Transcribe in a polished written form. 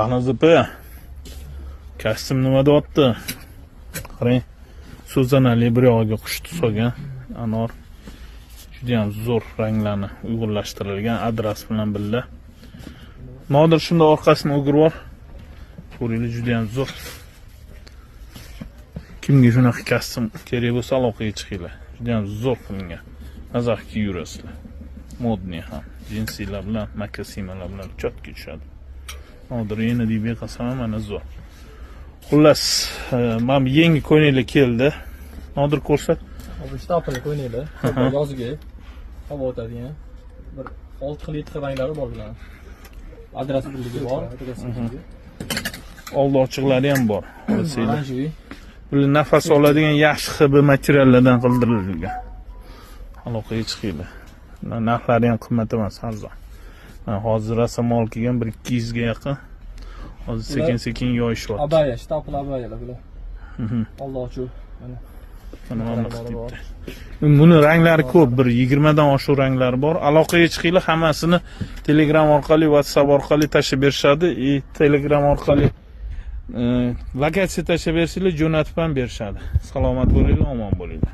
Ahnozipi, kostyum nima deyapti? Qarang, so'zanali bir yog'iga qushni solgan anor. Juda ham zo'r ranglarni uyg'unlashtirilgan adras bilan birga. Nodir shunda orqasini o'girib bor. Ko'ringlar, juda ham zo'r. Kimga shunaqa kostyum kerak bo'lsa, aloqaga chiqinglar. Juda ham zo'r qilingan. Mazaqki yurasizlar. Modniy ham, jinsilar bilan, makasimalar bilan chotga tushadi. Nodir yana deb qasam mana zo'r. Xullas, mana yangi ko'ylak keldi. Nodir ko'rsat. Bu shtapli ko'ylaklar, yozgi havo o'tadigan bir 6 xil 7 xil ranglari bor bular. Adres birligi bor, Oldi ochiqlari ham bor. oranjiy. Bular nafas oladigan yaxshi hib materiallardan qildirilgan. Aloqaga chiqinglar. Narxlari ham qimmat emas, arzon. Hozir rasamol kelgan 1-200 ga yaqin. Hozir sekin-sekin yoyishyapti. Abaya, shtapli abayalar bular. Alloh uchun. Mana Buni ranglari ko'p, bir 20 dan oshiq ranglari bor. Aloqaga chiqinglar, hammasini Telegram orqali, WhatsApp orqali tashib berishadi. Telegram orqali lokatsiya tashib bersanglar, jo'natib ham berishadi. Salomat bo'linglar, omon bo'linglar.